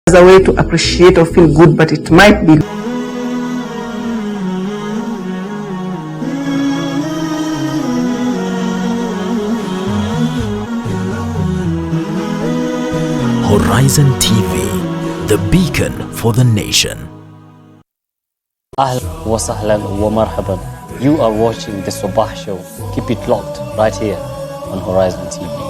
as a way to appreciate or feel good, but it might be Horizon TV, the beacon for the nation. Ahlan wa sahlan wa marhaban. You are watching the Sabah Show. Keep it locked right here on Horizon TV.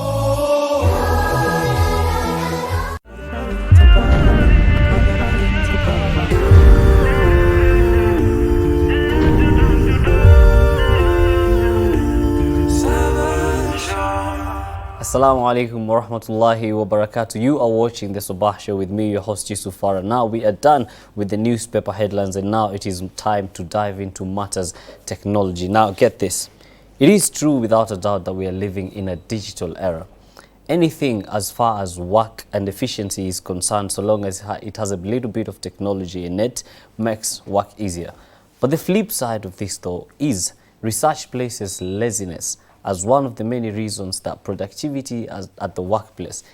Assalamu alaikum wa rahmatullahi wa barakatuh. You are watching the Sabah Show with me, your host Yusuf Farah. Now we are done with the newspaper headlines and now it is time to dive into matters technology. Now get this. It is true without a doubt that we are living in a digital era. Anything as far as work and efficiency is concerned, so long as it has a little bit of technology in it, makes work easier. But the flip side of this though is research places laziness as one of the many reasons that productivity at the workplace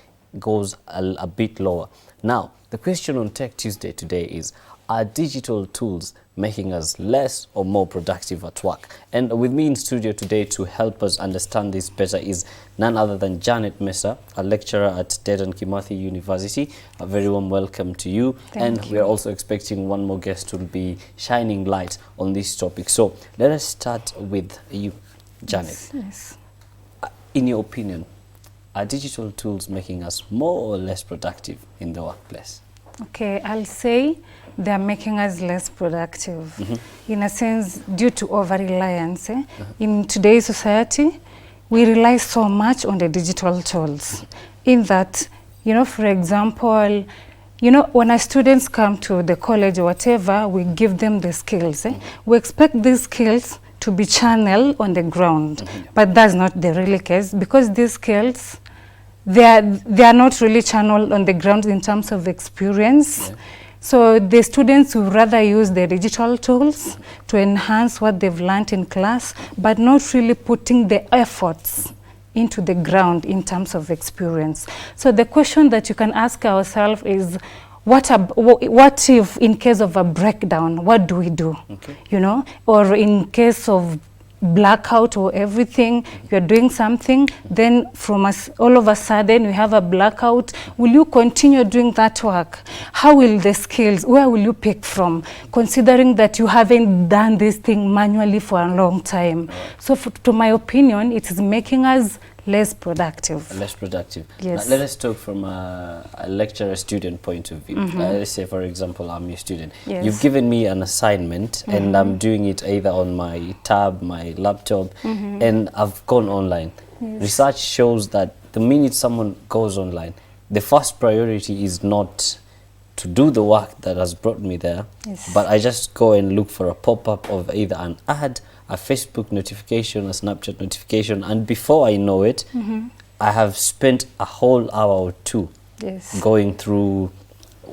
goes a bit lower. Now, the question on Tech Tuesday today is, are digital tools making us less or more productive at work? And with me in studio today to help us understand this better is none other than Janet Mesa, a lecturer at Dedan Kimathi University. A very warm welcome to you. Thank you. We are also expecting one more guest who will be shining light on this topic. So let us start with you, Janet. Yes. In your opinion, are digital tools making us more or less productive in the workplace? Okay, I'll say they're making us less productive. In a sense, due to over-reliance. In today's society, we rely so much on the digital tools. In that, for example, when our students come to the college or whatever, we give them the skills. We expect these skills to be channeled on the ground, but that's not the real case, because these skills, they are not really channeled on the ground in terms of experience. So the students would rather use the digital tools to enhance what they've learned in class, but not really putting the efforts into the ground in terms of experience. So the question that you can ask ourselves is, what if in case of a breakdown, what do we do? Or in case of blackout or everything, you're doing something, then from us all of a sudden we have a blackout. Will you continue doing that work? How will the skills, where will you pick from, considering that you haven't done this thing manually for a long time? So to my opinion, it is making us less productive. Less productive. Yes. Now, let us talk from a lecturer-student point of view. Let's say, for example, I'm your student. Yes. You've given me an assignment and I'm doing it either on my tab, my laptop, and I've gone online. Yes. Research shows that the minute someone goes online, the first priority is not to do the work that has brought me there, but I just go and look for a pop-up of either an ad, a Facebook notification, a Snapchat notification, and before I know it, I have spent a whole hour or two going through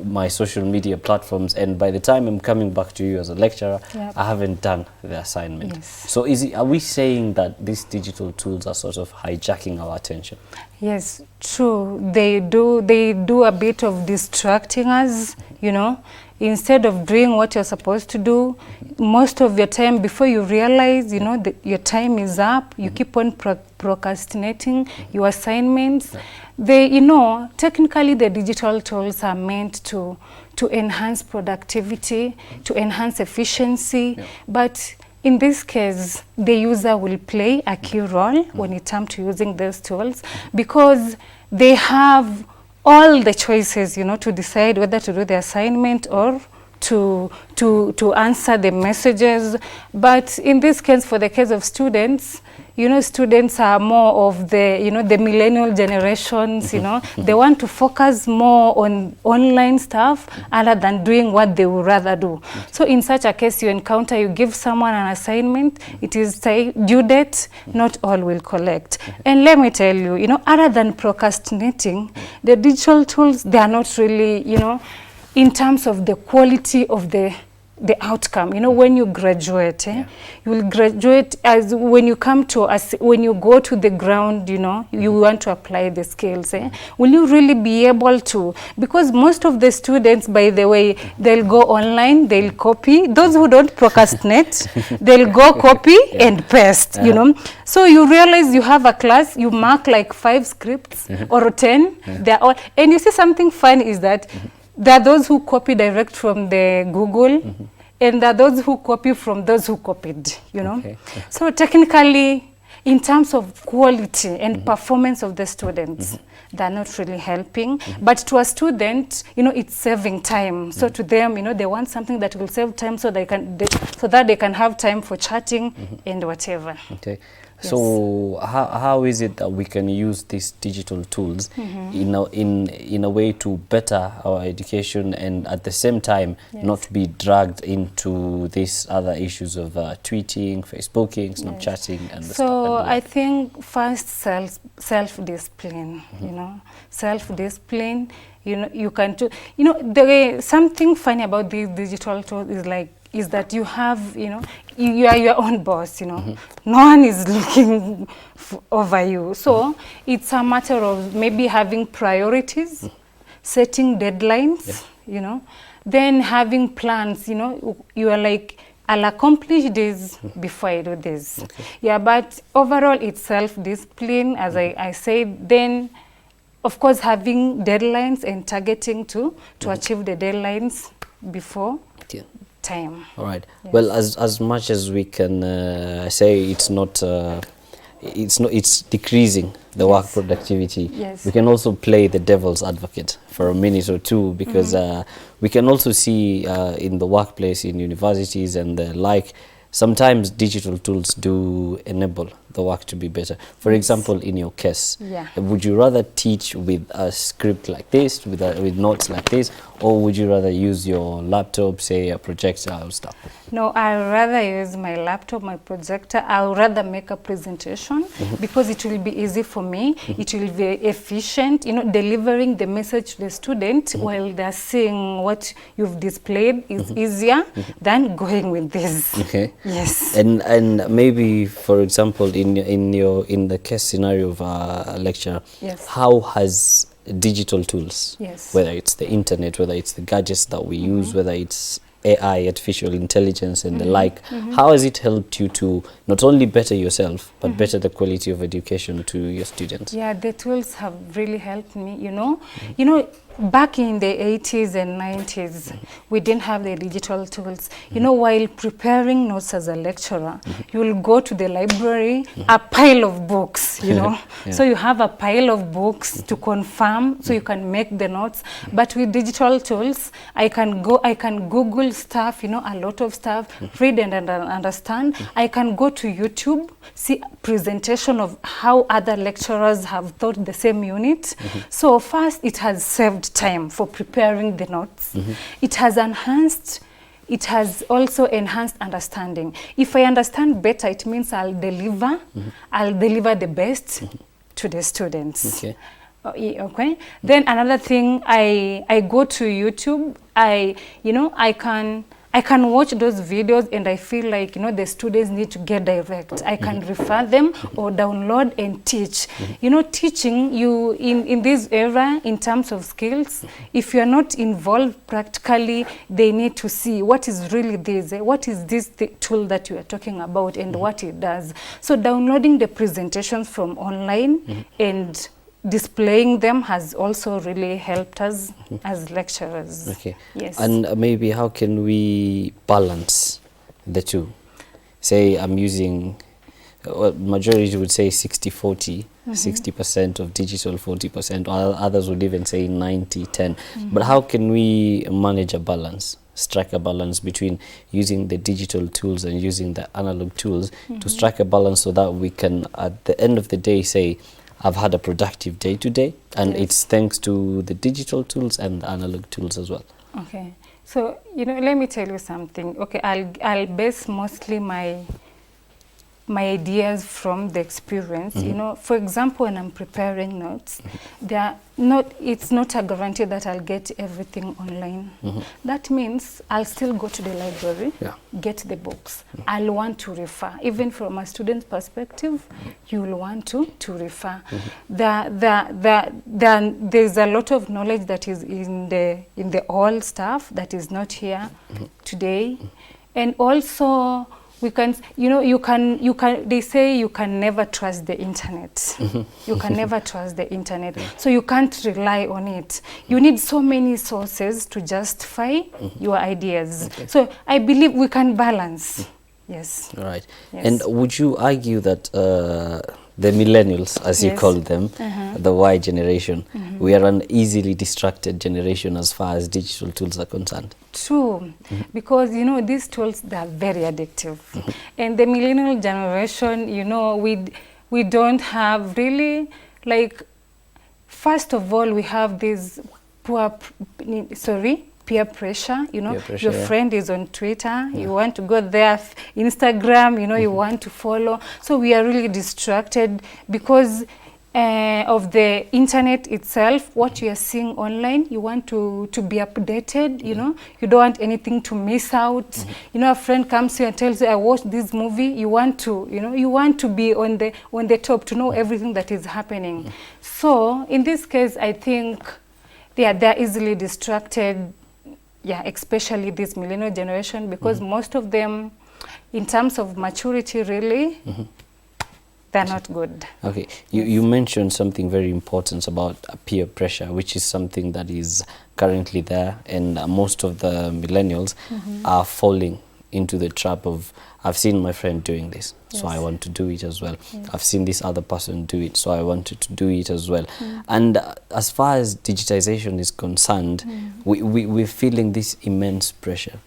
my social media platforms, and by the time I'm coming back to you as a lecturer, I haven't done the assignment. So are we saying that these digital tools are sort of hijacking our attention? Yes, true. They do a bit of distracting us, Instead of doing what you're supposed to do, most of your time, before you realize, your time is up, you keep on procrastinating your assignments. Technically the digital tools are meant to enhance productivity, to enhance efficiency, but in this case, the user will play a key role when it comes to using those tools, because they have all the choices, to decide whether to do the assignment or to answer the messages. But in this case, for the case of students, students are more of the, the millennial generations, they want to focus more on online stuff other than doing what they would rather do. So in such a case, you give someone an assignment, it is due date, not all will collect. And let me tell you, other than procrastinating, the digital tools, they are not really, in terms of the quality of the the outcome. You know, when you graduate, you will graduate as when you come to us, when you go to the ground, you know, you want to apply the skills. Will you really be able to? Because most of the students, by the way, they'll go online, they'll copy. Those who don't procrastinate, they'll go copy and paste, you know. So you realize you have a class, you mark like 5 scripts or 10. They're all, and you see something fun is that there are those who copy direct from the Google, and there are those who copy from those who copied, you know. So technically, in terms of quality and performance of the students, they're not really helping. But to a student, you know, it's saving time. So to them, you know, they want something that will save time so they can, so that they can have time for chatting and whatever. Okay. So how is it that we can use these digital tools in a way to better our education, and at the same time not be dragged into these other issues of tweeting, Facebooking, Snapchatting, and the so stuff? I think first self-discipline, you know, self-discipline. You know, you can do. You know, something funny about these digital tools is that you have, you know, you are your own boss, you know. No one is looking over you. So it's a matter of maybe having priorities, setting deadlines, you know, then having plans, you know. You are like, I'll accomplish this before I do this. Yeah, but overall it's self-discipline, as I said. Then, of course, having deadlines and targeting to achieve the deadlines before time. All right. Well, as much as we can say it's decreasing the work productivity. We can also play the devil's advocate for a minute or two, because we can also see in the workplace, in universities and the like, sometimes digital tools do enable the work to be better. For example, in your case, would you rather teach with a script like this, with notes like this, or would you rather use your laptop, say a projector or stuff? No, I'd rather use my laptop, my projector. I would rather make a presentation because it will be easy for me. It will be efficient, you know, delivering the message to the student while they're seeing what you've displayed is easier than going with this. Okay. Yes. And maybe, for example, in the case scenario of a lecture, how has digital tools, whether it's the internet, whether it's the gadgets that we use, whether it's AI, artificial intelligence and the like, how has it helped you to not only better yourself, but better the quality of education to your students? Yeah, the tools have really helped me, you know. You know, back in the 80s and 90s, we didn't have the digital tools. You know, while preparing notes as a lecturer, you will go to the library, a pile of books, you know. So you have a pile of books to confirm, so you can make the notes. But with digital tools, I can Google stuff, you know, a lot of stuff, read and understand. I can go to YouTube, see presentation of how other lecturers have taught the same unit. So first, it has saved time for preparing the notes. It has also enhanced understanding. If I understand better, it means I'll deliver the best to the students. Okay. Then another thing, I go to YouTube. I can watch those videos and I feel like, you know, the students need to get direct. I can refer them or download and teach. You know, teaching you in this era, in terms of skills, if you're not involved practically, they need to see what is really this, what is this tool that you are talking about and what it does. So downloading the presentations from online and displaying them has also really helped us as lecturers. Okay. Yes. And maybe how can we balance the two? Say I'm using, majority would say 60-40, 60% of digital, 40%, or others would even say 90-10. But how can we manage a balance, strike a balance between using the digital tools and using the analog tools to strike a balance so that we can, at the end of the day, say, I've had a productive day today, and it's thanks to the digital tools and the analog tools as well. Okay, so, you know, let me tell you something. Okay, I'll base mostly my my ideas from the experience. You know, for example, when I'm preparing notes, it's not a guarantee that I'll get everything online. That means I'll still go to the library, get the books. I'll want to refer. Even from a student perspective, you'll want to refer. There's a lot of knowledge that is in the old stuff that is not here today. And also, we can, they say you can never trust the internet. You can never trust the internet. So you can't rely on it. You need so many sources to justify your ideas. So I believe we can balance. Yes. Right. Yes. And would you argue that the millennials, as you call them, the Y generation, we are an easily distracted generation as far as digital tools are concerned? True, because these tools, they are very addictive. And the millennial generation, we don't have really, like, first of all, we have this peer pressure. Your friend is on Twitter, you want to go there, Instagram, you want to follow. So we are really distracted because of the internet itself. What you are seeing online, you want to be updated. You don't want anything to miss out. A friend comes to you and tells you, I watched this movie. You want to be on the top, to know everything that is happening. So in this case, I think they're easily distracted. Yeah, especially this millennial generation, because most of them, in terms of maturity, really, they're not good. Okay, you mentioned something very important about peer pressure, which is something that is currently there, and most of the millennials are falling into the trap of, I've seen my friend doing this, so I want to do it as well. I've seen this other person do it, so I wanted to do it as well. And as far as digitization is concerned, we're feeling this immense pressure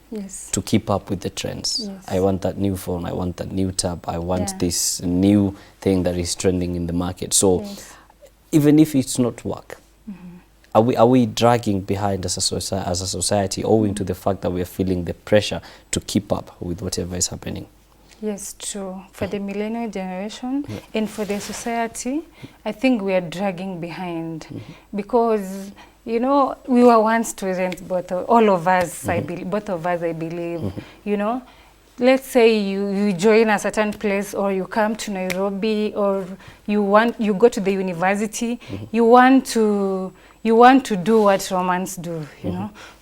to keep up with the trends. I want that new phone, I want that new tab, I want this new thing that is trending in the market. So even if it's not work, are we dragging behind as a society owing to the fact that we are feeling the pressure to keep up with whatever is happening? Yes, true. For the millennial generation and for the society, I think we are dragging behind because, we were once students, all of us, I believe, let's say you join a certain place, or you come to Nairobi, or you go to the university, you want to do what Romans do,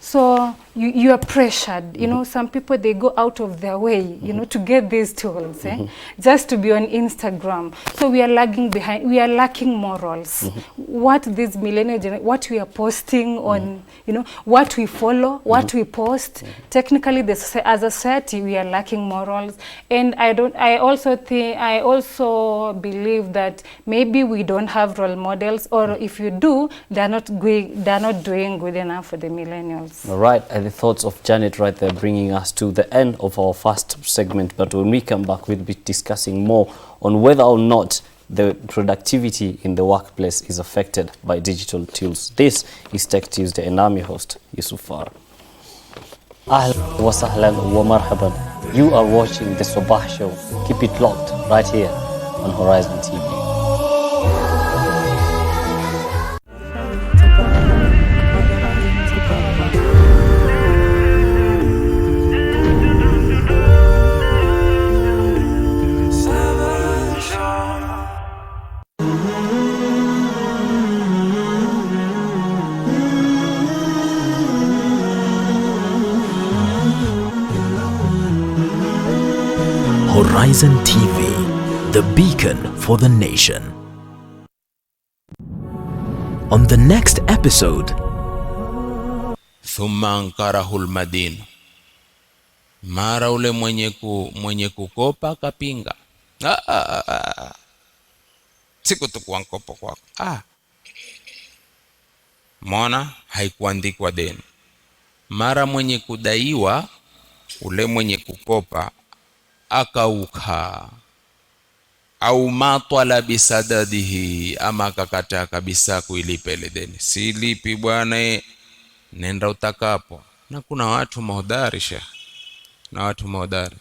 So you are pressured, some people, they go out of their way, to get these tools, just to be on Instagram. So we are lagging behind, we are lacking morals. What this millennial, what we are posting on, what we follow, what we post, technically, as a society, we are lacking morals. And I also believe that maybe we don't have role models, or if you do, they're not doing good enough for the millennials. All right, and the thoughts of Janet right there, bringing us to the end of our first segment. But when we come back, we'll be discussing more on whether or not the productivity in the workplace is affected by digital tools. This is Tech Tuesday, and I'm your host, Yusuf Farah. Ahlan wa sahlan wa marhaban. You are watching the Sabah Show. Keep it locked right here on Horizon TV. Horizon TV, the beacon for the nation. On the next episode, thumma ankarahul madin, mara ule mwenye kukopa kapinga, sikutukua mkopo kwako. Mona haikuandikwa deni. Mara mwenye kudaiwa, ule mwenye kukopa akauka au matwala bisadadihi, ama akakataa kabisa kuilipa ile deni. Silipi bwana, nenda utakapo. Na kuna watu mahodari, Sheikh, na watu mahodari.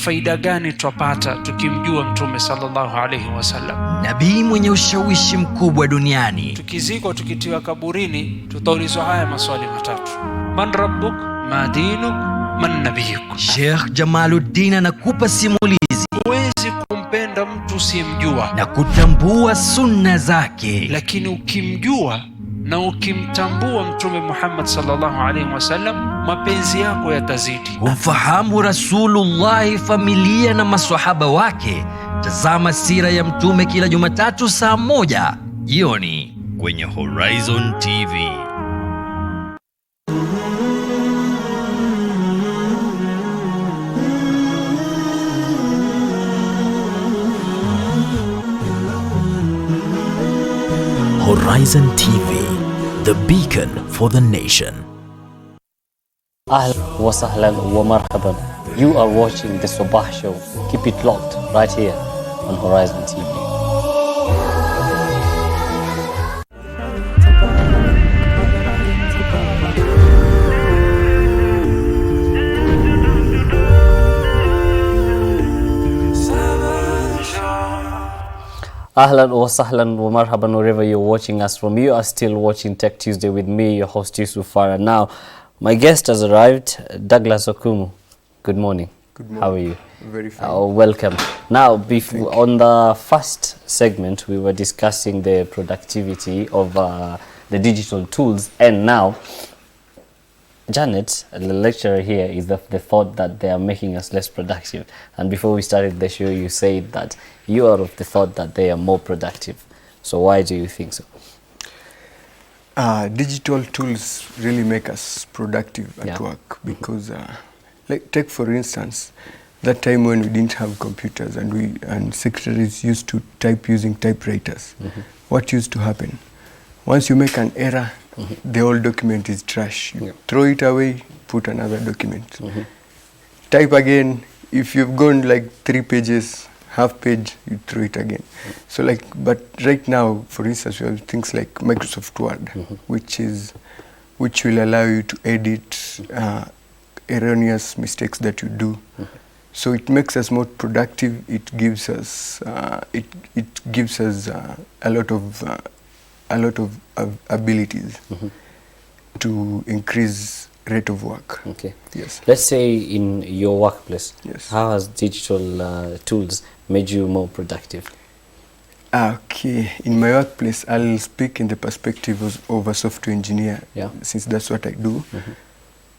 faida gani twapata tukimjua Mtume sallallahu alaihi wasallam? Nabii mwenye ushawishi mkubwa duniani. Tukizikwa tukitiwa kaburini, tutaulizwa haya maswali matatu: man rabbuk, ma dinuk, man nabiyuk. Sheikh Jamaluddin anakupa simulizi. Huwezi kumpenda mtu usiyemjua na kutambua sunna zake, lakini ukimjua na ukimtambua Mtume Muhammad sallallahu alaihi wasallam, mapenzi yako yatazidi. Ufahamu Rasulullah, familia na maswahaba wake. Tazama sira ya Mtume kila Jumatatu saa 1 jioni kwenye Horizon TV. Horizon TV, the beacon for the nation. Ahlan wa sahlan wa marhaban. You are watching the Sabah Show. Keep it locked right here on Horizon TV. Ahlan wa sahlan wa marhaban wherever you're watching us from. You are still watching Tech Tuesday with me, your host Yusuf Farah. Now, my guest has arrived, Douglas Okumu. Good morning. Good morning. How are you? Very fine. Welcome. Now, on the first segment, we were discussing the productivity of the digital tools, and now Janet, the lecturer here, is of the thought that they are making us less productive. And before we started the show, you said that you are of the thought that they are more productive. So why do you think so? Digital tools really make us productive at work because, like, take for instance, that time when we didn't have computers and secretaries used to type using typewriters. What used to happen? Once you make an error, the whole document is trash. You throw it away, put another document. Type again. If you've gone like 3 pages, half page, you throw it again. So like, but right now, for instance, we have things like Microsoft Word, which will allow you to edit erroneous mistakes that you do. So it makes us more productive. It gives us a lot of abilities to increase rate of work. Okay. Yes. Let's say in your workplace, Yes. how has digital tools made you more productive? Okay. In my workplace, I'll speak in the perspective of a software engineer, since that's what I do.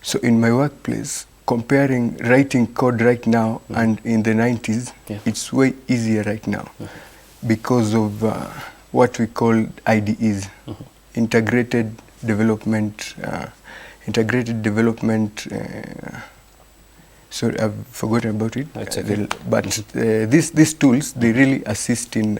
So in my workplace, comparing writing code right now and in the 90s, it's way easier right now because of what we call IDEs, integrated development. Sorry, I've forgotten about it. Okay. But these tools, they really assist in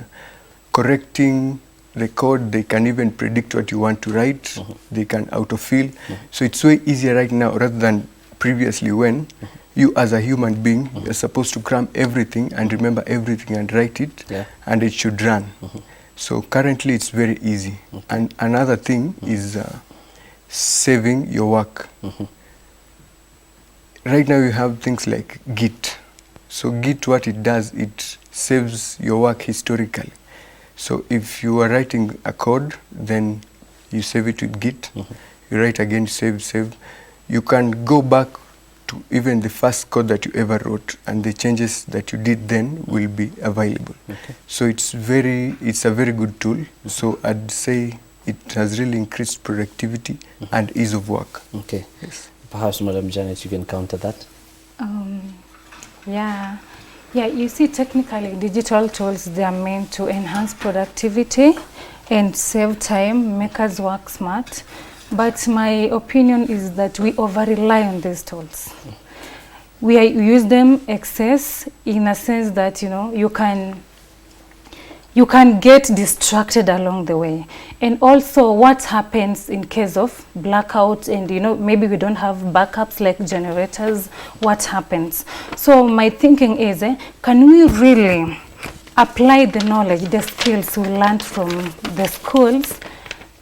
correcting the code. They can even predict what you want to write. They can autofill. So it's way easier right now rather than previously when you as a human being you're supposed to cram everything and remember everything and write it and it should run. So currently it's very easy. And another thing is saving your work. Right now you have things like Git. So Git, what it does, it saves your work historically. So if you are writing a code, then you save it with Git. You write again, save. You can go back to even the first code that you ever wrote, and the changes that you did then will be available. So it's a very good tool. So I'd say it has really increased productivity and ease of work. Okay. Yes. Perhaps, Madam Janet, you can counter that. Yeah, you see, technically digital tools, they are meant to enhance productivity and save time, make us work smart. But my opinion is that we over-rely on these tools. We use them excess in a sense that, you can get distracted along the way. And also what happens in case of blackout and, maybe we don't have backups like generators, what happens? So my thinking is, can we really apply the knowledge, the skills we learned from the schools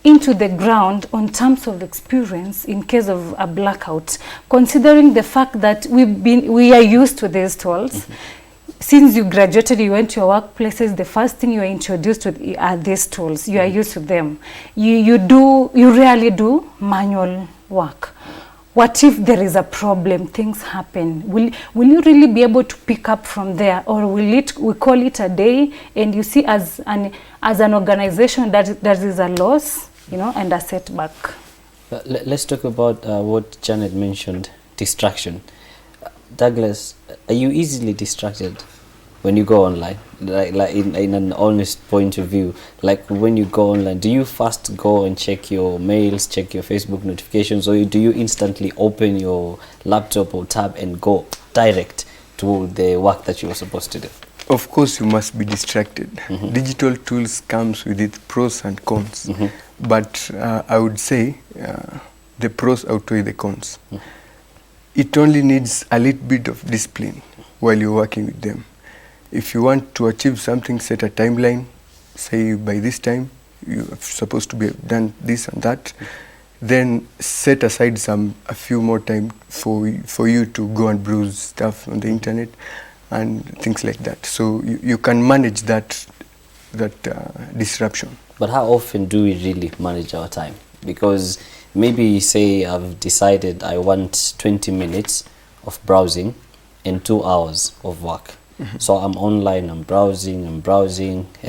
into the ground on terms of experience in case of a blackout, considering the fact that we are used to these tools. Since you graduated, you went to your workplaces, the first thing you are introduced to are these tools. You are used to them. You rarely do manual work. What if there is a problem, things happen? Will you really be able to pick up from there, or we call it a day, and you see as an organization that is a loss, and a setback? Let's talk about what Janet mentioned, distraction. Douglas, are you easily distracted when you go online? Like in an honest point of view, like when you go online, do you first go and check your mails, check your Facebook notifications, or do you instantly open your laptop or tab and go direct to the work that you were supposed to do? Of course, you must be distracted. Digital tools comes with its pros and cons, but I would say the pros outweigh the cons. It only needs a little bit of discipline while you're working with them. If you want to achieve something, set a timeline. Say by this time you're supposed to be done this and that. Then set aside a few more time for you to go and browse stuff on the internet and things like that. So you can manage that disruption. But how often do we really manage our time? Because maybe say I've decided I want 20 minutes of browsing and 2 hours of work. So I'm online, I'm browsing, and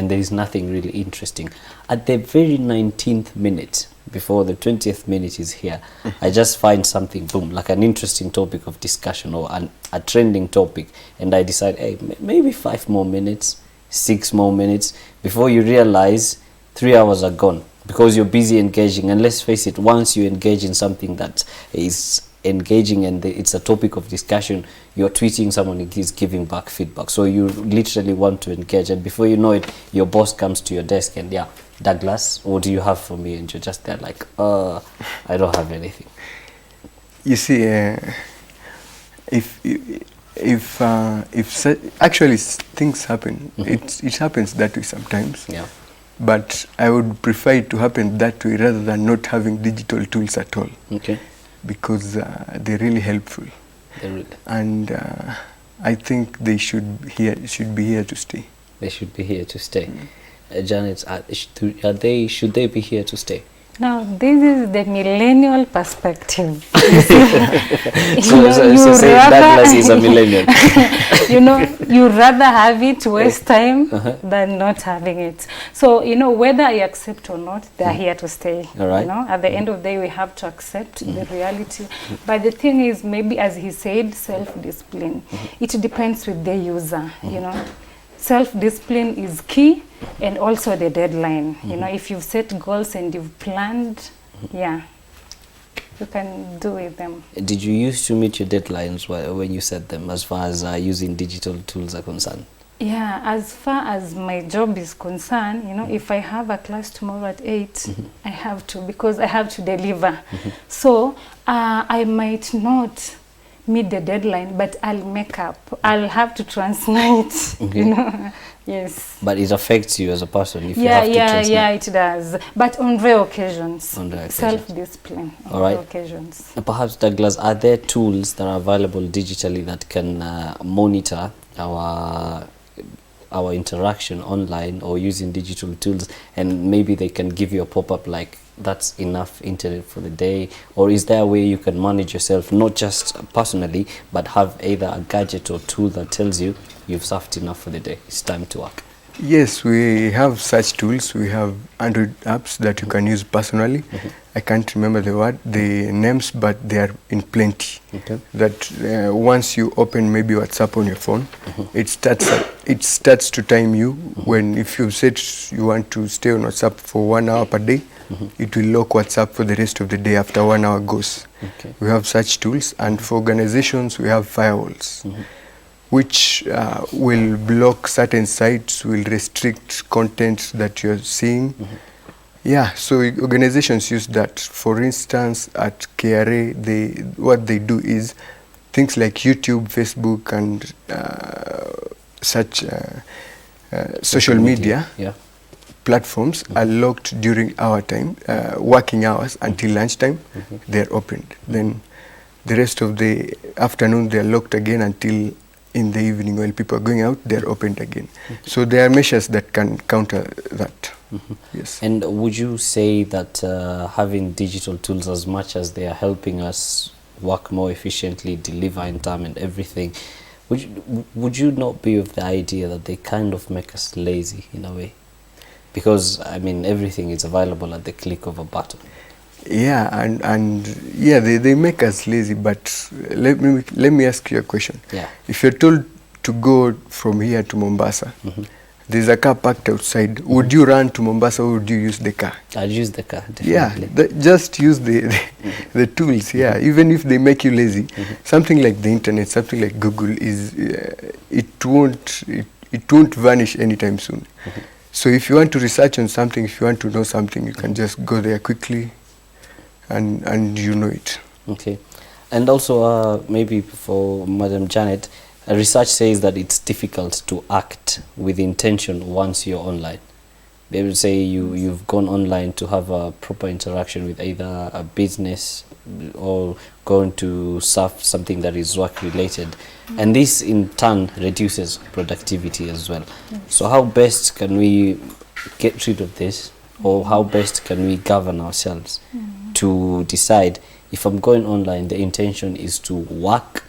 there is nothing really interesting. At the very 19th minute, before the 20th minute is here, I just find something, boom, like an interesting topic of discussion or a trending topic, and I decide, hey, maybe 5 more minutes, 6 more minutes. Before you realize, 3 hours are gone because you're busy engaging. And let's face it, once you engage in something that is engaging and it's a topic of discussion, you're tweeting, someone is giving back feedback, so you literally want to engage, and before you know it, your boss comes to your desk and, yeah, Douglas, what do you have for me? And you're just there like, I don't have anything. You see, actually things happen, it happens that way sometimes. Yeah. But I would prefer it to happen that way rather than not having digital tools at all. Okay. Because they're really helpful. And I think they should be here to stay. They should be here to stay. Janet, should they be here to stay? Now, this is the millennial perspective. So say Douglas is a millennial. You rather have it, waste time, than not having it. So, whether I accept or not, they're here to stay. All right. At the end of the day, we have to accept the reality. But the thing is, maybe as he said, self-discipline. It depends with the user, Self-discipline is key, and also the deadline. If you've set goals and you've planned, you can do with them. Did you used to meet your deadlines when you set them, as far as using digital tools are concerned? Yeah, as far as my job is concerned, if I have a class tomorrow at 8, I have to, because I have to deliver. So I might not meet the deadline, but I'll make up. I'll have to translate, Yes. But it affects you as a person if you have to translate. Yeah, it does. But on rare occasions. Self-discipline on rare occasions. Perhaps, Douglas, are there tools that are available digitally that can monitor our interaction online or using digital tools, and maybe they can give you a pop-up like, that's enough internet for the day? Or is there a way you can manage yourself, not just personally, but have either a gadget or tool that tells you you've surfed enough for the day, it's time to work? Yes, we have such tools. We have Android apps that you can use personally. I can't remember the names, but they are in plenty. Okay. That once you open maybe WhatsApp on your phone, it starts to time you. When if you said you want to stay on WhatsApp for 1 hour per day, it will lock WhatsApp for the rest of the day after 1 hour goes. Okay. We have such tools, and for organizations we have firewalls, which will block certain sites, will restrict content that you're seeing. Yeah, so organizations use that. For instance, at KRA, what they do is things like YouTube, Facebook, and such social media. Yeah. platforms are locked during our time, working hours until lunchtime. They're opened. Then the rest of the afternoon they're locked again until in the evening while people are going out, they're opened again. So there are measures that can counter that. Yes. And would you say that having digital tools, as much as they are helping us work more efficiently, deliver in time and everything, would you not be of the idea that they kind of make us lazy in a way? Because, I mean, everything is available at the click of a button. Yeah, and yeah, they make us lazy, but let me ask you a question. Yeah. If you're told to go from here to Mombasa, there's a car parked outside, would you run to Mombasa or would you use the car? I'd use the car, definitely. Yeah, just use the tools, yeah. Even if they make you lazy, something like the internet, something like Google is, it won't vanish anytime soon. So if you want to research on something, if you want to know something, you can just go there quickly and you know it. Okay. And also maybe for Madam Janet, research says that it's difficult to act with intention once you're online. They will say you've gone online to have a proper interaction with either a business or going to surf something that is work related. And this in turn reduces productivity as well. So how best can we get rid of this, or how best can we govern ourselves to decide, if I'm going online, the intention is to work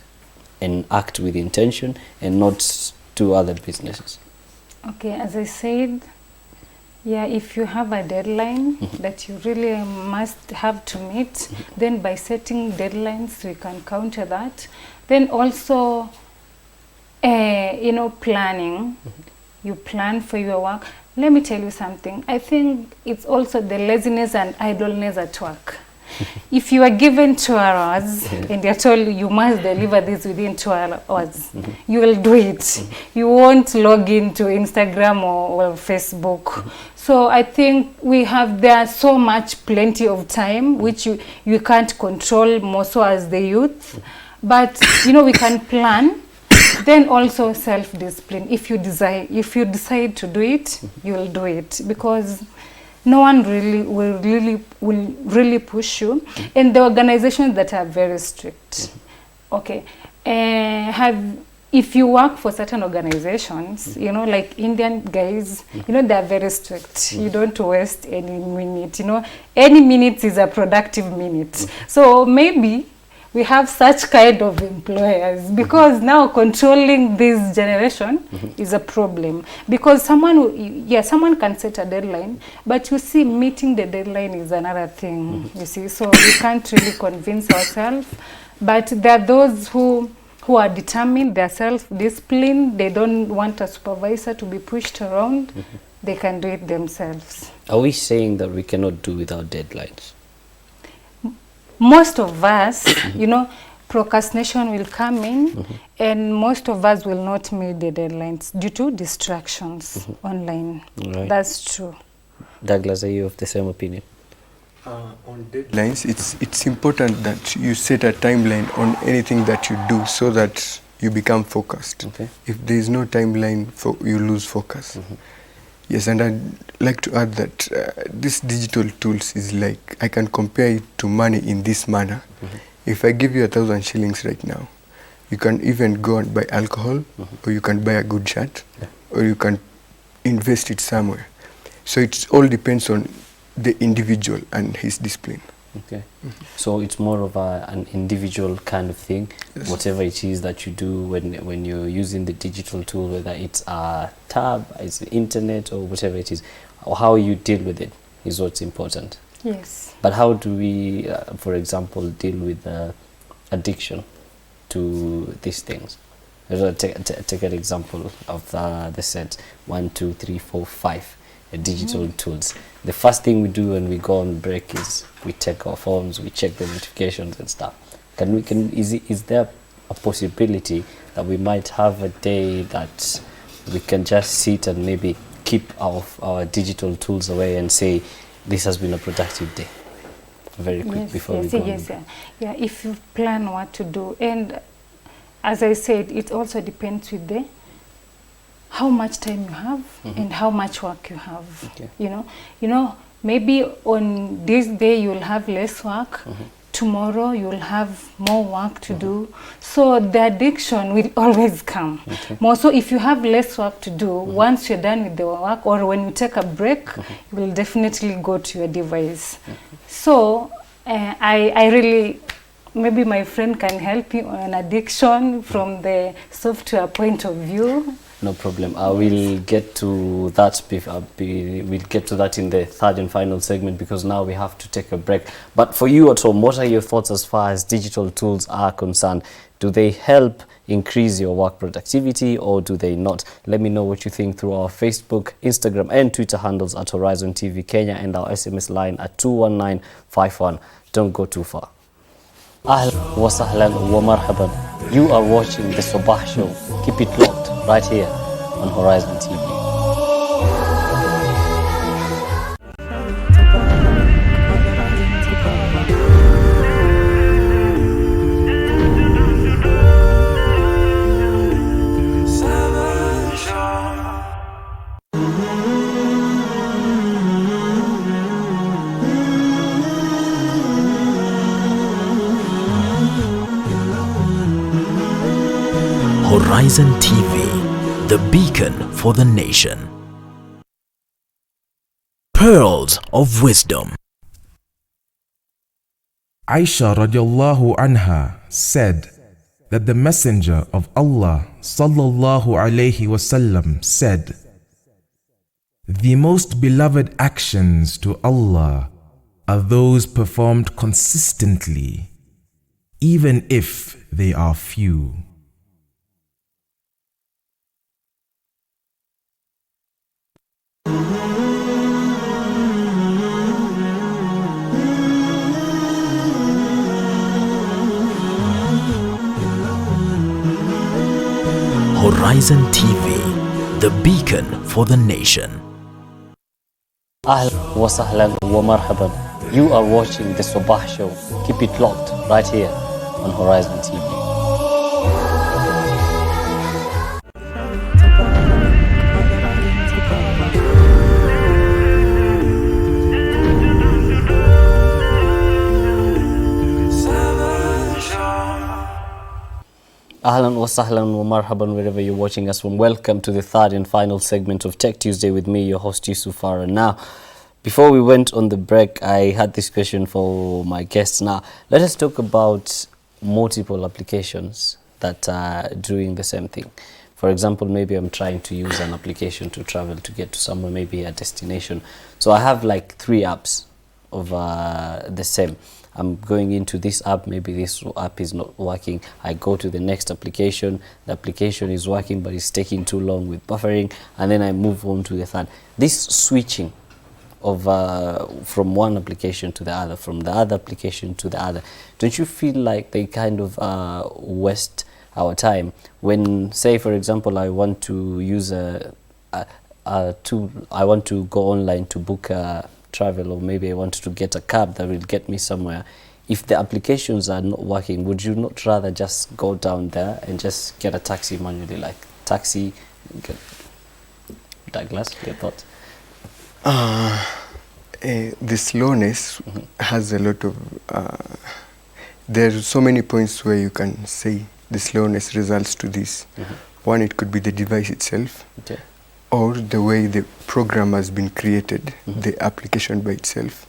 and act with intention and not do other businesses? Okay, as I said, yeah, if you have a deadline that you really must have to meet, then by setting deadlines, we can counter that. Then also, you know, planning. You plan for your work. Let me tell you something. I think it's also the laziness and idleness at work. If you are given 2 hours and you're told you must deliver this within 2 hours, you will do it. You won't log into Instagram or Facebook. So I think there's so much plenty of time which you can't control, more so as the youth. But you know, we can plan. Then also self-discipline. If you decide to do it, you will do it, because no one will really push you. And the organizations that are very strict. Okay, if you work for certain organizations, you know, like Indian guys, you know, they are very strict. You don't waste any minute. You know, any minute is a productive minute. So maybe we have such kind of employers, because now controlling this generation is a problem. Because someone can set a deadline, but you see, meeting the deadline is another thing, you see. So we can't really convince ourselves. But there are those who are determined, they're self-disciplined, they don't want a supervisor to be pushed around, they can do it themselves. Are we saying that we cannot do without deadlines? Most of us, you know, procrastination will come in, and most of us will not meet the deadlines due to distractions online. Right. That's true. Douglas, are you of the same opinion? On deadlines, it's important that you set a timeline on anything that you do so that you become focused. Okay. If there is no timeline, you lose focus. Yes, and I'd like to add that this digital tools is like, I can compare it to money in this manner. If I give you 1,000 shillings right now, you can even go and buy alcohol, or you can buy a good shirt, or you can invest it somewhere. So it all depends on the individual and his discipline. Okay. So it's more of an individual kind of thing. Yes. Whatever it is that you do when you're using the digital tool, whether it's a tab, it's the internet, or whatever it is, or how you deal with it is what's important. Yes. But how do we, for example, deal with addiction to these things? Take an example of the set 1, 2, 3, 4, 5 digital tools. The first thing we do when we go on break is we take our phones, we check the notifications and stuff. Is there a possibility that we might have a day that we can just sit and maybe keep our digital tools away and say, this has been a productive day? Very quick before we go. Yeah, if you plan what to do. And as I said, it also depends with how much time you have and how much work you have. Okay. You know, maybe on this day you'll have less work. Tomorrow you'll have more work to do. So the addiction will always come. More so if you have less work to do, once you're done with the work or when you take a break, you will definitely go to your device. So I really, maybe my friend can help you on addiction from the software point of view. No problem. We'll get to that. We'll get to that in the third and final segment because now we have to take a break. But for you at home, what are your thoughts as far as digital tools are concerned? Do they help increase your work productivity or do they not? Let me know what you think through our Facebook, Instagram and Twitter handles at Horizontv Kenya and our SMS line at 21951. Don't go too far. Ahlan wa sahlan wa marhaban. You are watching the Sabah Show. Keep it locked right here on Horizon TV. Horizon TV, the beacon for the nation. Pearls of Wisdom. Aisha radiallahu anha said that the Messenger of Allah sallallahu alayhi wasallam said, "The most beloved actions to Allah are those performed consistently, even if they are few." Horizon TV, the beacon for the nation. Ahlan wa sahlan wa marhaban. You are watching the Sabah Show. Keep it locked right here on Horizon TV. Ahlan wa sahlan wa marhaban wherever you're watching us from. Welcome to the third and final segment of Tech Tuesday with me, your host Yusuf Farah. Now, before we went on the break, I had this question for my guests. Now, let us talk about multiple applications that are doing the same thing. For example, maybe I'm trying to use an application to travel to get to somewhere, maybe a destination. So I have like 3 apps of the same. I'm going into this app, maybe this app is not working. I go to the next application, the application is working but it's taking too long with buffering, and then I move on to the third. This switching of from one application to the other, from the other application to the other, don't you feel like they kind of waste our time? When, say for example, I want to use I want to go online to book a travel, or maybe I wanted to get a cab that will get me somewhere. If the applications are not working, would you not rather just go down there and just get a taxi manually, like taxi? Douglas, your thoughts? The slowness has a lot of there are so many points where you can say the slowness results to this. One, it could be the device itself. Okay. Or the way the program has been created, the application by itself,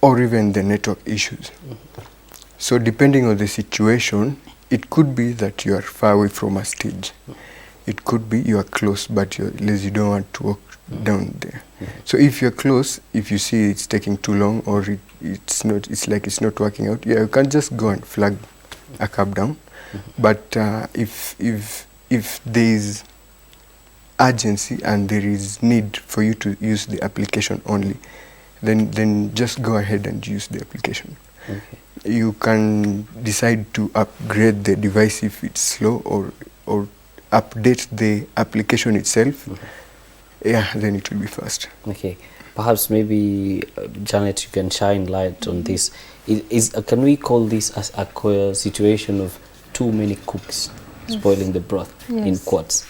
or even the network issues. So depending on the situation, it could be that you are far away from a stage. It could be you are close, but you're lazy, you don't want to walk down there. So if you're close, if you see it's taking too long, or it's like it's not working out, yeah, you can just go and flag a cab down. But if there is urgency and there is need for you to use the application only, then just go ahead and use the application. Okay. You can decide to upgrade the device if it's slow, or update the application itself. Yeah, then it will be fast. Okay. Perhaps maybe Janet, you can shine light on this. Can we call this as a situation of too many cooks spoiling the broth, in quotes.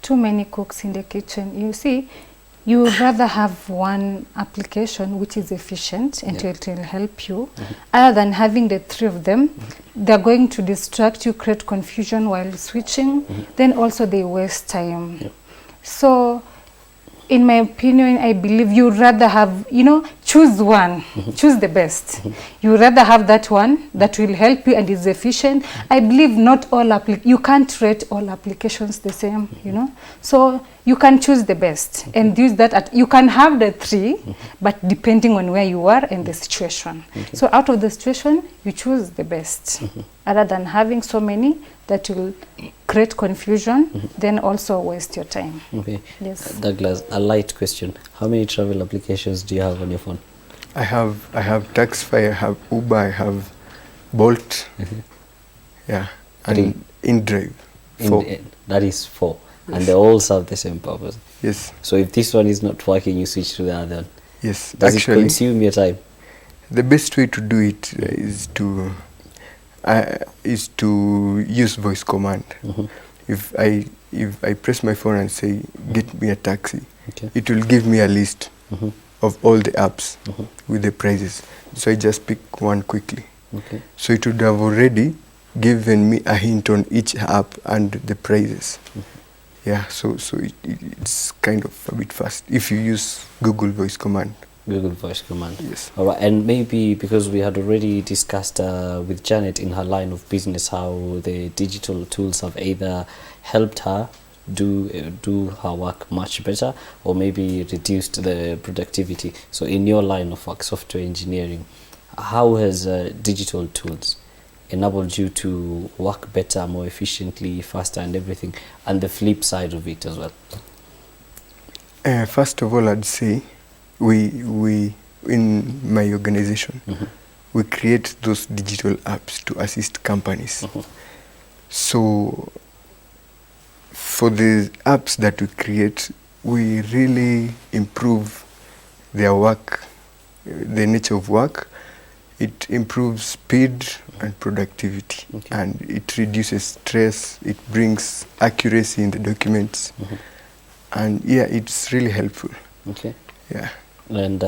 Too many cooks in the kitchen. You see, you would rather have one application which is efficient and it will help you, other than having the three of them. They're going to distract you, create confusion while switching. Then also they waste time. So, in my opinion, I believe you'd rather have, choose one, choose the best. You'd rather have that one that will help you and is efficient. I believe not all you can't rate all applications the same, So you can choose the best and use that. You can have the three, but depending on where you are and the situation. So out of the situation, you choose the best, other than having so many that will create confusion, then also waste your time. Okay. Yes. Douglas, a light question. How many travel applications do you have on your phone? I have Taxify, I have Uber, I have Bolt, and InDrive. That is 4. Yes. And they all serve the same purpose. Yes. So if this one is not working, you switch to the other one. Yes. Does it consume your time? The best way to do it is to use voice command. If I press my phone and say, get me a taxi, it will give me a list of all the apps with the prices. So I just pick one quickly. So it would have already given me a hint on each app and the prices. So it's kind of a bit fast if you use Google voice command. Google voice command. Yes. All right, and maybe because we had already discussed with Janet in her line of business how the digital tools have either helped her do her work much better or maybe reduced the productivity. So in your line of work, software engineering, how has digital tools enabled you to work better, more efficiently, faster and everything, and the flip side of it as well? First of all, I'd say we in my organization, we create those digital apps to assist companies. So for the apps that we create, we really improve their work, the nature of work. It improves speed and productivity, and it reduces stress. It brings accuracy in the documents, and it's really helpful. And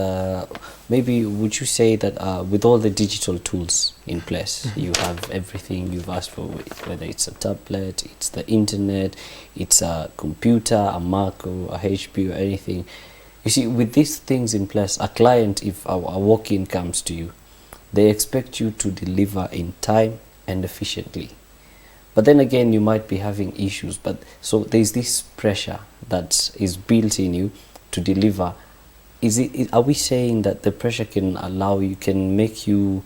maybe would you say that with all the digital tools in place, you have everything you've asked for, whether it's a tablet, it's the internet, it's a computer, a Mac or a HP or anything. You see, with these things in place, a client, if a walk-in comes to you, they expect you to deliver in time and efficiently. But then again, you might be having issues. So there's this pressure that is built in you to deliver. Are we saying that the pressure can make you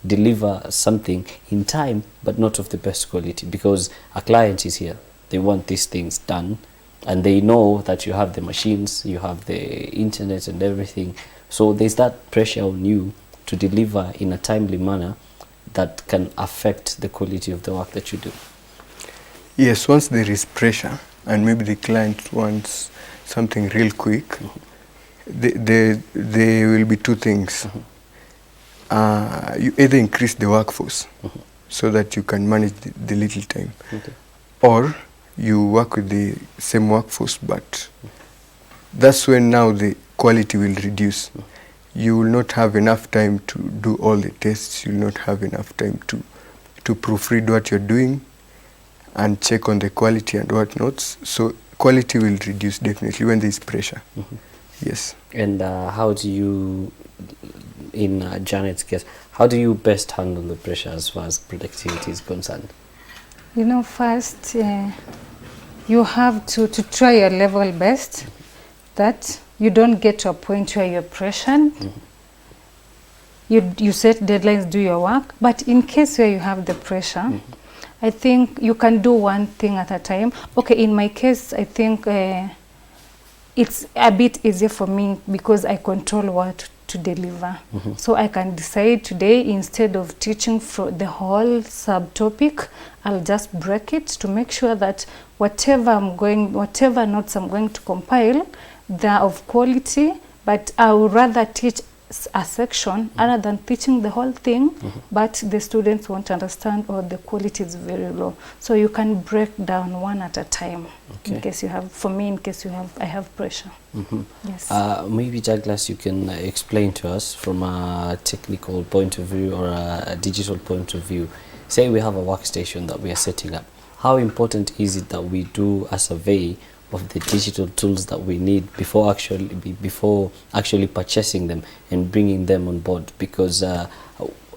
deliver something in time, but not of the best quality? Because a client is here, they want these things done, and they know that you have the machines, you have the internet and everything. So there's that pressure on you to deliver in a timely manner that can affect the quality of the work that you do. Yes, once there is pressure and maybe the client wants something real quick, there will be two things. You either increase the workforce so that you can manage the little time, or you work with the same workforce, but that's when now the quality will reduce. You will not have enough time to do all the tests. You will not have enough time to proofread what you're doing and check on the quality and whatnot. So quality will reduce definitely when there is pressure. Yes. And how do you, in Janet's case, how do you best handle the pressure as far as productivity is concerned? First, you have to try your level best, that you don't get to a point where you're pressured. You set deadlines, do your work, but in case where you have the pressure, I think you can do one thing at a time. Okay, in my case, I think it's a bit easier for me because I control what to deliver. So I can decide today, instead of teaching for the whole subtopic, I'll just break it to make sure that whatever notes I'm going to compile, they're of quality, but I would rather teach a section other than teaching the whole thing, but the students won't understand or the quality is very low. So you can break down one at a time. In case you have, for me, in case you have, I have pressure. Yes. Maybe Douglas, you can explain to us from a technical point of view or a digital point of view. Say we have a workstation that we are setting up. How important is it that we do a survey of the digital tools that we need before actually purchasing them and bringing them on board? Because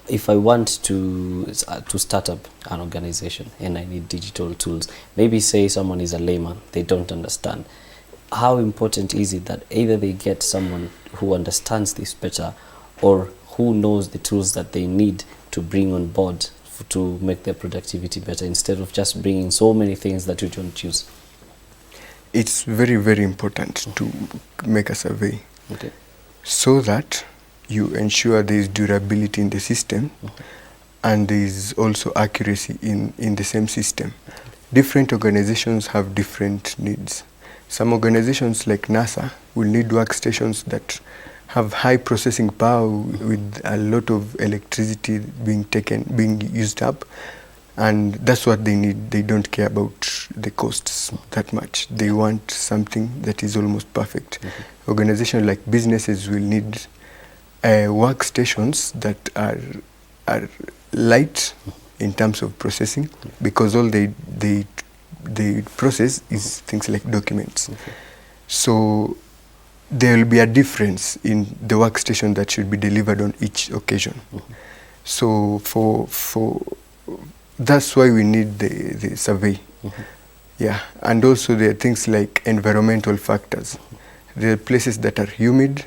if I want to start up an organization and I need digital tools, maybe say someone is a layman, they don't understand. How important is it that either they get someone who understands this better or who knows the tools that they need to bring on board to make their productivity better, instead of just bringing so many things that you don't use? It's very, very important to make a survey, so that you ensure there is durability in the system and there is also accuracy in the same system. Different organizations have different needs. Some organizations like NASA will need workstations that have high processing power with a lot of electricity being used up, and that's what they need. They don't care about the costs that much. They want something that is almost perfect. Organizations like businesses will need workstations that are light in terms of processing, because all they process is things like documents. So there will be a difference in the workstation that should be delivered on each occasion. So for that's why we need the survey. Yeah, and also there are things like environmental factors. There are places that are humid.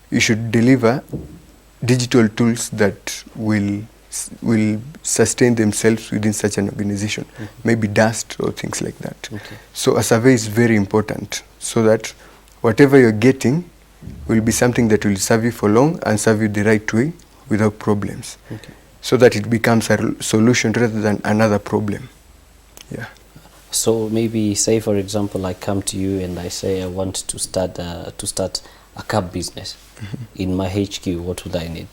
You should deliver digital tools that will sustain themselves within such an organization, maybe dust or things like that. So a survey is very important, so that whatever you're getting will be something that will serve you for long and serve you the right way without problems, so that it becomes a solution rather than another problem. Yeah. So maybe say, for example, I come to you and I say I want to start a cab business. In my HQ, what would I need?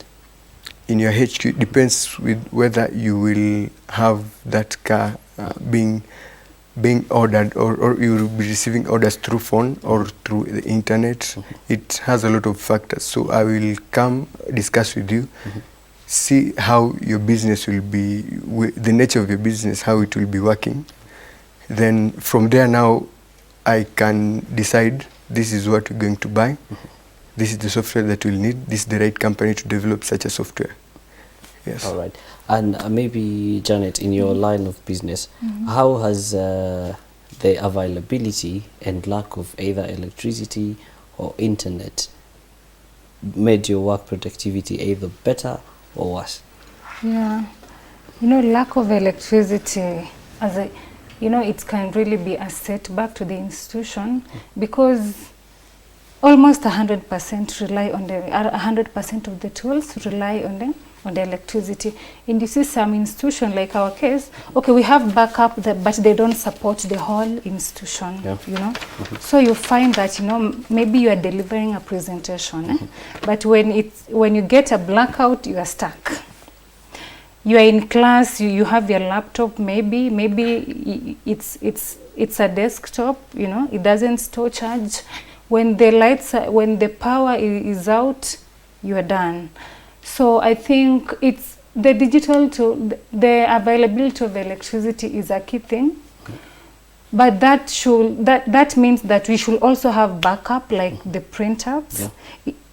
In your HQ, it depends with whether you will have that car being ordered, or you will be receiving orders through phone or through the internet. It has a lot of factors. So I will come discuss with you, see how your business will be, the nature of your business, how it will be working. Then from there now, I can decide this is what we're going to buy. This is the software that we'll need. This is the right company to develop such a software. Yes. All right. And maybe, Janet, in your line of business, how has the availability and lack of either electricity or internet made your work productivity either better or worse? Yeah, lack of electricity, it can really be a setback to the institution, because almost 100% rely on 100% of the tools rely on the electricity. And you see some institution, like our case, okay, we have backup, but they don't support the whole institution. So you find that maybe you are delivering a presentation, but when you get a blackout, you are stuck. You are in class, you have your laptop, maybe it's a desktop, it doesn't store charge. When the power is out, you are done. So I think it's the the availability of electricity is a key thing. But that means that we should also have backup, like the printouts.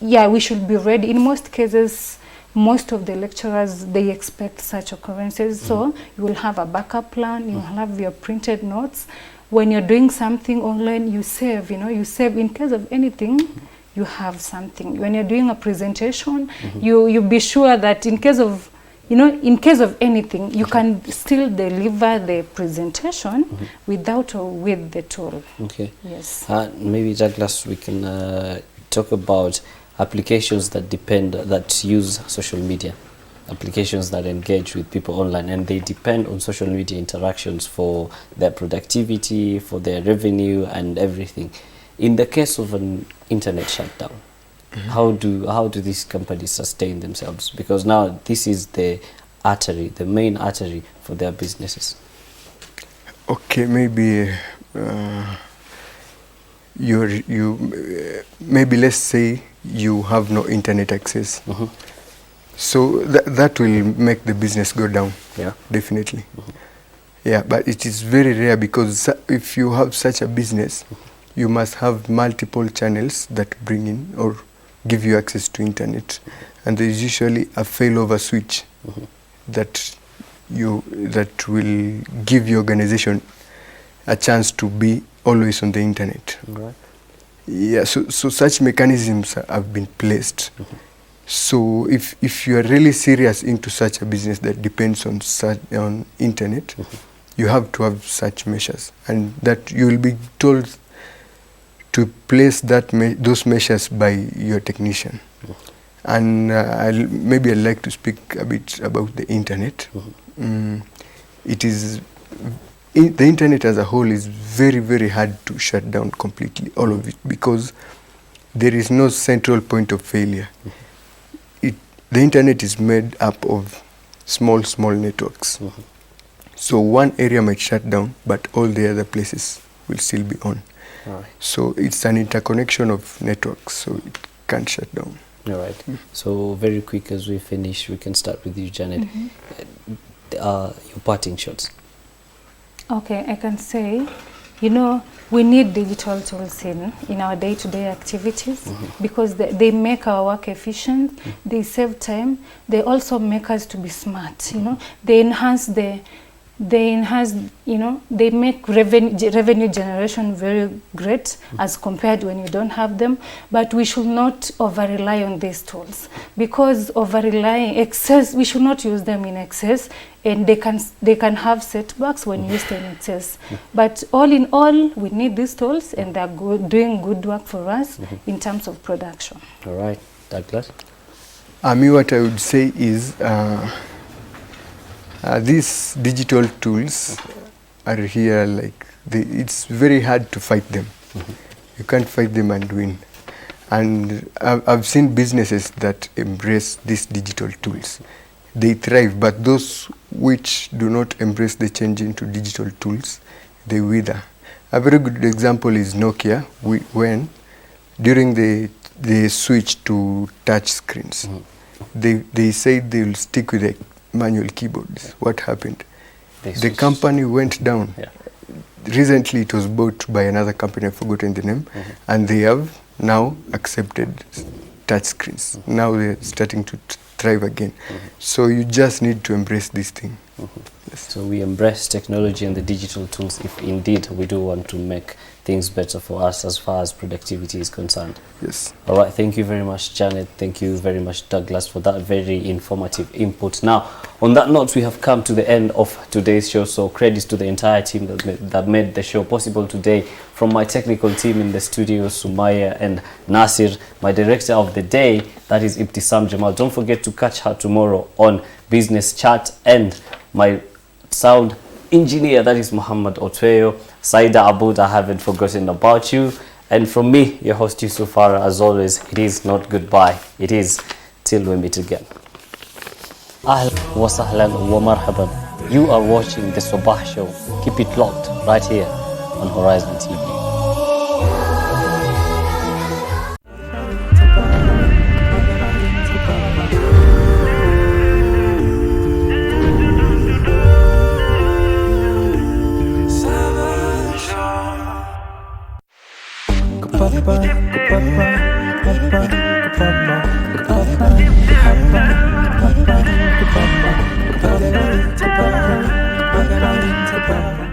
Yeah, we should be ready. In most cases, most of the lecturers, they expect such occurrences. So you will have a backup plan, you will have your printed notes. When you're doing something online, you save, you save in case of anything, you have something. When you're doing a presentation, you be sure that in case of anything, you can still deliver the presentation without or with the tool. Okay. Yes. Maybe, Douglas, we can talk about applications that use social media, applications that engage with people online, and they depend on social media interactions for their productivity, for their revenue and everything. In the case of an internet shutdown, How do these companies sustain themselves? Because now this is the artery, the main artery for their businesses. Okay, maybe maybe let's say you have no internet access. So that will make the business go down. Yeah, definitely. Yeah, but it is very rare, because if you have such a business, you must have multiple channels that bring in or give you access to internet, and there is usually a failover switch that will give your organization a chance to be always on the internet. Right. Yeah, so such mechanisms have been placed. So if you are really serious into such a business that depends on internet, you have to have such measures, and that you will be told to place those measures by your technician. And maybe I'd like to speak a bit about the internet. The internet as a whole is very, very hard to shut down completely, all of it, because there is no central point of failure. The internet is made up of small networks. So one area might shut down, but all the other places will still be on. Right. So it's an interconnection of networks, so it can't shut down. All right. So very quick, as we finish, we can start with you, Janet. Your parting shots. Okay, I can say, we need digital tools in our day-to-day activities, because they make our work efficient, they save time, they also make us to be smart, they enhance they make revenue generation very great as compared when you don't have them. But we should not over-rely on these tools, because we should not use them in excess, and they can have setbacks when used in excess. But all in all, we need these tools, and they're doing good work for us in terms of production. All right, Douglas? What I would say is, these digital tools are here, it's very hard to fight them. You can't fight them and win. And I've seen businesses that embrace these digital tools. They thrive, but those which do not embrace the change into digital tools, they wither. A very good example is Nokia, when during the switch to touch screens, they said they will stick with the manual keyboards. What happened? The company went down. Yeah. Recently it was bought by another company, I've forgotten the name, and they have now accepted touch screens. Now they're starting to thrive again. So you just need to embrace this thing. Yes. So we embrace technology and the digital tools if indeed we do want to make things better for us as far as productivity is concerned. Yes. All right, thank you very much, Janet. Thank you very much, Douglas, for that very informative input. Now, on that note, we have come to the end of today's show, so credits to the entire team that made the show possible today. From my technical team in the studio, Sumaya and Nasir, my director of the day, that is Ibtisam Jamal. Don't forget to catch her tomorrow on Business Chat, and my sound engineer, that is Muhammad Otweyo. Saida Aboud, I haven't forgotten about you. And from me, your host Yusuf Farah, as always, it is not goodbye, it is till we meet again. Ahlan wa sahlan wa marhaban. You are watching the Sabah Show. Keep it locked right here on Horizon TV. Papa,